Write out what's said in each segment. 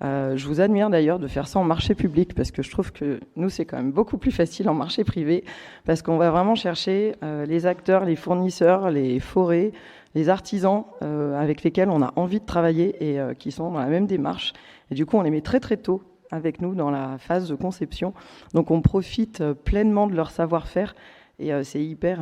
Je vous admire d'ailleurs de faire ça en marché public, parce que je trouve que nous, c'est quand même beaucoup plus facile en marché privé, parce qu'on va vraiment chercher les acteurs, les fournisseurs, les forêts, les artisans avec lesquels on a envie de travailler et qui sont dans la même démarche. Et du coup, on les met très très tôt avec nous dans la phase de conception. Donc on profite pleinement de leur savoir-faire et c'est hyper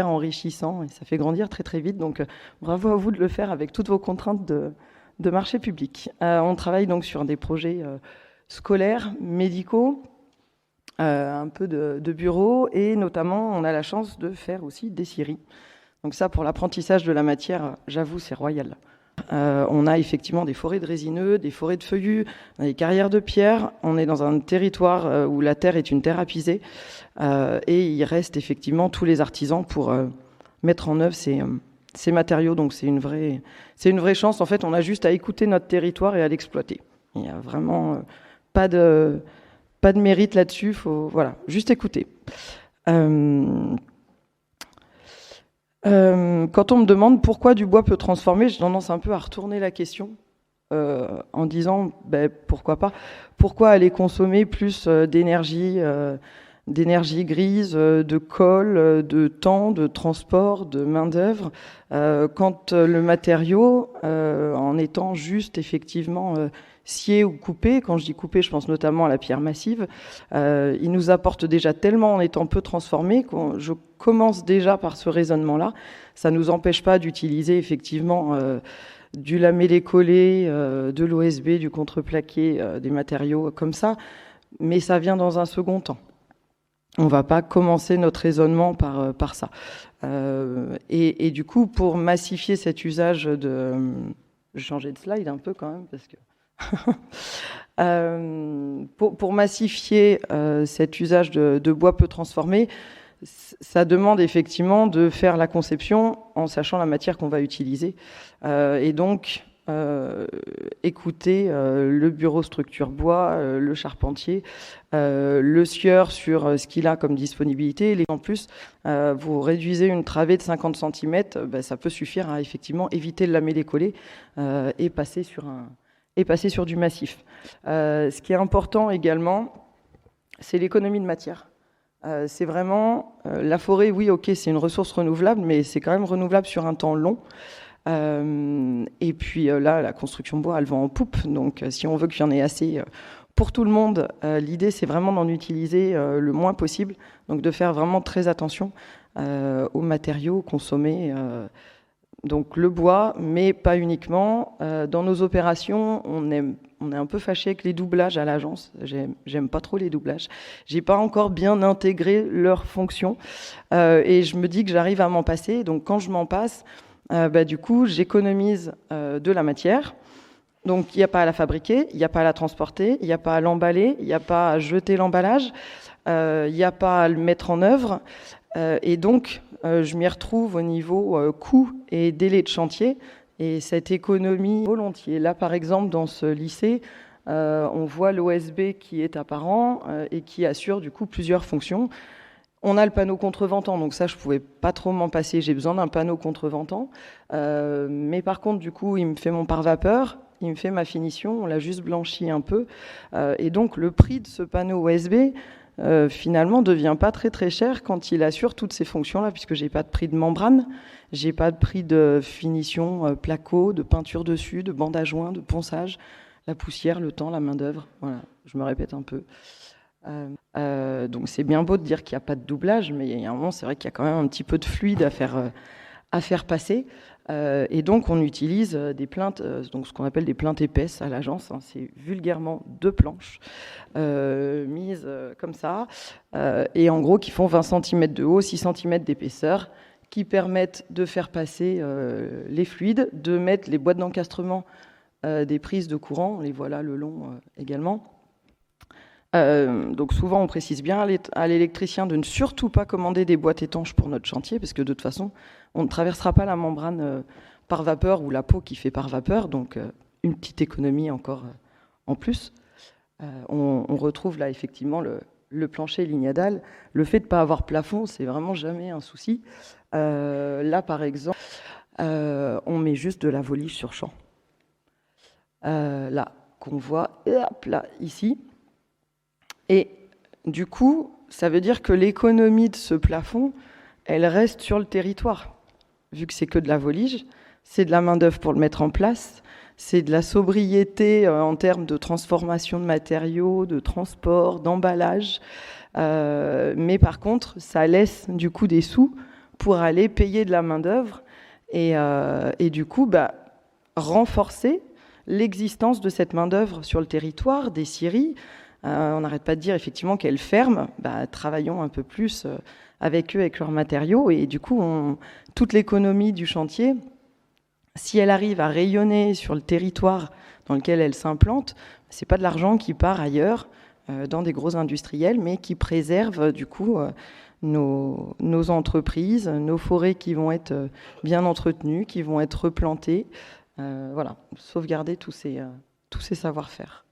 enrichissant et ça fait grandir très très vite. Donc bravo à vous de le faire avec toutes vos contraintes de marché public. On travaille donc sur des projets scolaires, médicaux, un peu de bureaux et notamment on a la chance de faire aussi des scieries. Donc ça, pour l'apprentissage de la matière, j'avoue, c'est royal. On a effectivement des forêts de résineux, des forêts de feuillus, des carrières de pierre. On est dans un territoire où la terre est une terre à piser et il reste effectivement tous les artisans pour mettre en œuvre ces matériaux. Donc c'est une vraie chance. En fait, on a juste à écouter notre territoire et à l'exploiter. Il n'y a vraiment pas de mérite là-dessus. Faut juste écouter. Quand on me demande pourquoi du bois peut transformer, j'ai tendance un peu à retourner la question en disant pourquoi pas. Pourquoi aller consommer plus d'énergie grise, de colle, de temps, de transport, de main-d'œuvre, quand le matériau, en étant juste effectivement scié ou coupé, quand je dis coupé, je pense notamment à la pierre massive, il nous apporte déjà tellement en étant peu transformé que je commence déjà par ce raisonnement-là. Ça ne nous empêche pas d'utiliser effectivement du lamellé-collé, de l'OSB, du contreplaqué, des matériaux comme ça, mais ça vient dans un second temps. On ne va pas commencer notre raisonnement par ça. Et du coup, pour massifier cet usage de... Je vais changer de slide un peu quand même, parce que... pour massifier cet usage de bois peu transformé, ça demande effectivement de faire la conception en sachant la matière qu'on va utiliser. Et donc, écouter le bureau structure bois, le charpentier, le scieur sur ce qu'il a comme disponibilité. Et en plus, vous réduisez une travée de 50 cm, ça peut suffire à effectivement éviter le lamellé-collé et passer sur du massif. Ce qui est important également, c'est l'économie de matière. C'est vraiment la forêt, oui, ok, c'est une ressource renouvelable, mais c'est quand même renouvelable sur un temps long. Et puis là, la construction bois, elle va en poupe. Donc, si on veut qu'il y en ait assez pour tout le monde, l'idée, c'est vraiment d'en utiliser le moins possible. Donc, de faire vraiment très attention aux matériaux consommés. Donc le bois, mais pas uniquement. Dans nos opérations, on est un peu fâché avec les doublages à l'agence. J'aime pas trop les doublages. J'ai pas encore bien intégré leurs fonctions. Et je me dis que j'arrive à m'en passer. Donc quand je m'en passe, du coup, j'économise de la matière. Donc il n'y a pas à la fabriquer, il n'y a pas à la transporter, il n'y a pas à l'emballer, il n'y a pas à jeter l'emballage, il n'y a pas à le mettre en œuvre. Et donc, je m'y retrouve au niveau coût et délai de chantier. Et cette économie volontiers. Là, par exemple, dans ce lycée, on voit l'OSB qui est apparent et qui assure du coup plusieurs fonctions. On a le panneau contreventant, donc ça, je ne pouvais pas trop m'en passer. J'ai besoin d'un panneau contreventant. Mais par contre, du coup, il me fait mon pare-vapeur, il me fait ma finition, on l'a juste blanchi un peu. Et donc, le prix de ce panneau OSB... finalement, ne devient pas très très cher quand il assure toutes ces fonctions-là, puisque j'ai pas de prix de membrane, j'ai pas de prix de finition placo, de peinture dessus, de bande à joint, de ponçage, la poussière, le temps, la main-d'œuvre. Voilà, je me répète un peu. Donc c'est bien beau de dire qu'il n'y a pas de doublage, mais il y a un moment, c'est vrai qu'il y a quand même un petit peu de fluide à faire passer. Et donc on utilise des plaintes, donc ce qu'on appelle des plaintes épaisses à l'agence, hein, c'est vulgairement 2 planches mises comme ça, et en gros qui font 20 cm de haut, 6 cm d'épaisseur, qui permettent de faire passer les fluides, de mettre les boîtes d'encastrement des prises de courant, on les voit là le long également. Donc souvent on précise bien à l'électricien de ne surtout pas commander des boîtes étanches pour notre chantier, parce que de toute façon on ne traversera pas la membrane par vapeur ou la peau qui fait par vapeur, donc une petite économie encore en plus. On retrouve là effectivement le plancher lignadal. Le fait de ne pas avoir plafond, c'est vraiment jamais un souci. Là par exemple, on met juste de la voliche sur champ. Là, qu'on voit hop là, ici. Et du coup, ça veut dire que l'économie de ce plafond, elle reste sur le territoire. Vu que c'est que de la volige, c'est de la main-d'œuvre pour le mettre en place, c'est de la sobriété en termes de transformation de matériaux, de transport, d'emballage. Mais par contre, ça laisse du coup des sous pour aller payer de la main-d'œuvre et du coup renforcer l'existence de cette main-d'œuvre sur le territoire, des scieries. On n'arrête pas de dire effectivement qu'elles ferment. Travaillons un peu plus avec eux, avec leurs matériaux. Et du coup, toute l'économie du chantier, si elle arrive à rayonner sur le territoire dans lequel elle s'implante, c'est pas de l'argent qui part ailleurs dans des gros industriels, mais qui préserve du coup nos entreprises, nos forêts qui vont être bien entretenues, qui vont être replantées. Voilà, sauvegarder tous ces savoir-faire.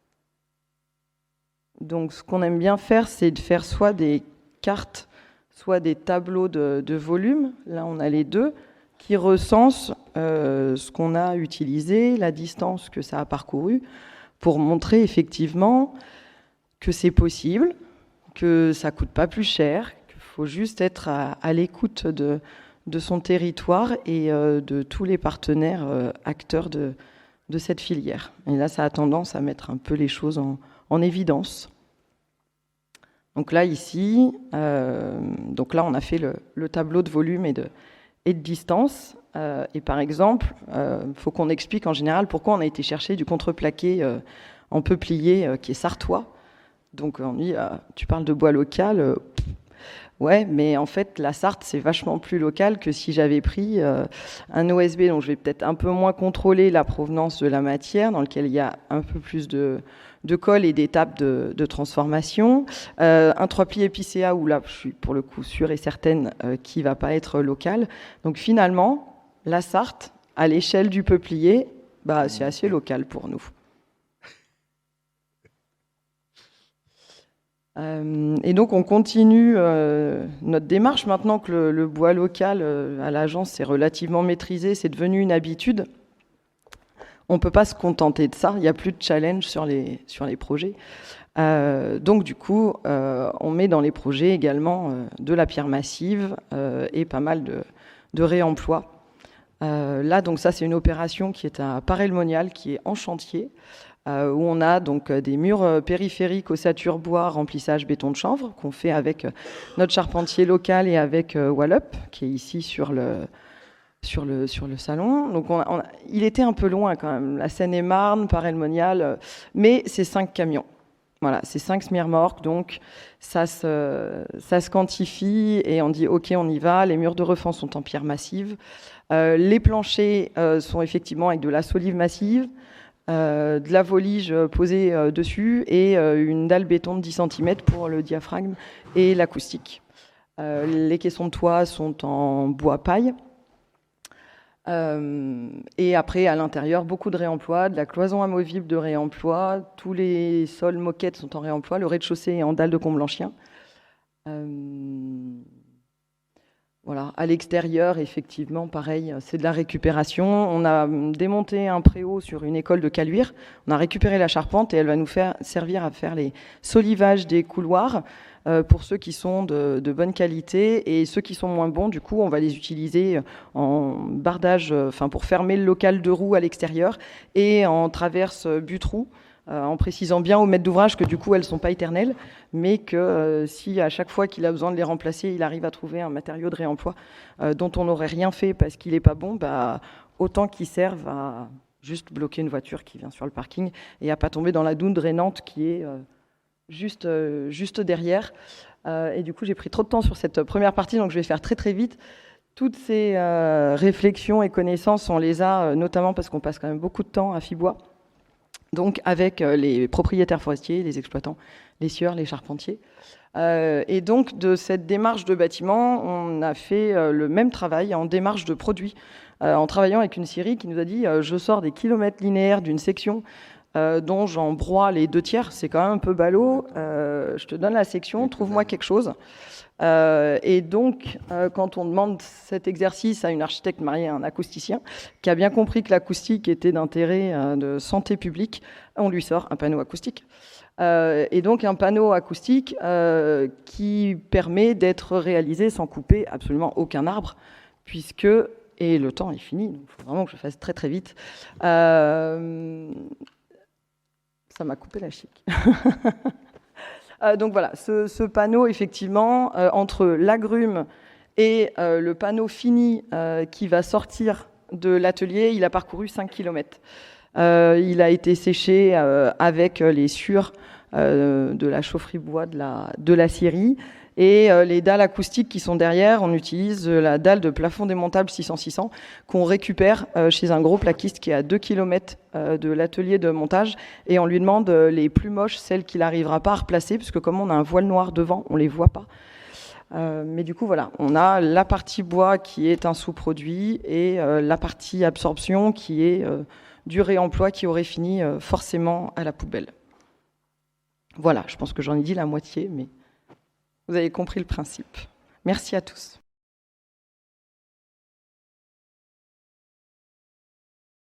Donc ce qu'on aime bien faire, c'est de faire soit des cartes, soit des tableaux de volume. Là, on a les deux qui recensent ce qu'on a utilisé, la distance que ça a parcouru, pour montrer effectivement que c'est possible, que ça coûte pas plus cher, qu'il faut juste être à l'écoute de son territoire et de tous les partenaires acteurs de cette filière. Et là, ça a tendance à mettre un peu les choses en évidence. Donc là, ici, on a fait le tableau de volume et de distance. Et par exemple, il faut qu'on explique en général pourquoi on a été chercher du contreplaqué en peuplier qui est sartois. Donc on dit, tu parles de bois local, ouais, mais en fait, la Sarthe, c'est vachement plus local que si j'avais pris un OSB, donc je vais peut-être un peu moins contrôler la provenance de la matière, dans lequel il y a un peu plus de colle et d'étapes de transformation. Un 3 plis épicéa, où là, je suis pour le coup sûre et certaine qu'il ne va pas être local. Donc finalement, la Sarthe, à l'échelle du peuplier, c'est assez local pour nous. Et donc on continue notre démarche maintenant que le bois local à l'agence est relativement maîtrisé, c'est devenu une habitude. On ne peut pas se contenter de ça, il n'y a plus de challenge sur les projets. Donc du coup, on met dans les projets également de la pierre massive et pas mal de réemploi. Là, donc ça, c'est une opération qui est à Paray-le-Monial, qui est en chantier, où on a donc des murs périphériques ossature bois, remplissage béton de chanvre, qu'on fait avec notre charpentier local et avec Wallup, qui est ici sur le salon. Donc il était un peu loin quand même, la Seine-et-Marne, Paray-le-Monial, mais c'est 5 camions. Voilà, c'est 5 semi-remorques, donc ça se quantifie et on dit ok, on y va. Les murs de refend sont en pierre massive. Les planchers sont effectivement avec de la solive massive, de la volige posée dessus et une dalle béton de 10 cm pour le diaphragme et l'acoustique. Les caissons de toit sont en bois paille. Et après, à l'intérieur, beaucoup de réemploi, de la cloison amovible de réemploi. Tous les sols moquettes sont en réemploi. Le rez-de-chaussée est en dalle de Comblanchien. Voilà. À l'extérieur, effectivement, pareil, c'est de la récupération. On a démonté un préau sur une école de Caluire. On a récupéré la charpente et elle va nous servir à faire les solivages des couloirs pour ceux qui sont de bonne qualité, et ceux qui sont moins bons, du coup, on va les utiliser en bardage, pour fermer le local de roue à l'extérieur et en traverse but-roue, en précisant bien au maître d'ouvrage que du coup elles ne sont pas éternelles, mais que si à chaque fois qu'il a besoin de les remplacer, il arrive à trouver un matériau de réemploi dont on n'aurait rien fait parce qu'il n'est pas bon, autant qu'il serve à juste bloquer une voiture qui vient sur le parking et à pas tomber dans la doune drainante qui est juste derrière. Et du coup, j'ai pris trop de temps sur cette première partie, donc je vais faire très très vite. Toutes ces réflexions et connaissances, on les a notamment parce qu'on passe quand même beaucoup de temps à Fibois, donc avec les propriétaires forestiers, les exploitants, les scieurs, les charpentiers. Et donc, de cette démarche de bâtiment, on a fait le même travail en démarche de produit, en travaillant avec une scierie qui nous a dit je sors des kilomètres linéaires d'une section dont j'en broie les 2/3. C'est quand même un peu ballot. Je te donne la section, trouve-moi quelque chose. Et donc, quand on demande cet exercice à une architecte mariée à un acousticien, qui a bien compris que l'acoustique était d'intérêt de santé publique, on lui sort un panneau acoustique. Et donc un panneau acoustique qui permet d'être réalisé sans couper absolument aucun arbre, puisque, et le temps est fini, donc il faut vraiment que je fasse très très vite, ça m'a coupé la chic. Donc voilà, ce panneau, effectivement, entre l'agrume et le panneau fini qui va sortir de l'atelier, il a parcouru 5 km. Il a été séché avec les sciures de la chaufferie bois de la scierie. Et les dalles acoustiques qui sont derrière, on utilise la dalle de plafond démontable 600-600 qu'on récupère chez un gros plaquiste qui est à 2 km de l'atelier de montage, et on lui demande les plus moches, celles qu'il n'arrivera pas à replacer, puisque comme on a un voile noir devant, on ne les voit pas. Mais du coup, voilà, on a la partie bois qui est un sous-produit et la partie absorption qui est du réemploi qui aurait fini forcément à la poubelle. Voilà, je pense que j'en ai dit la moitié, mais vous avez compris le principe. Merci à tous.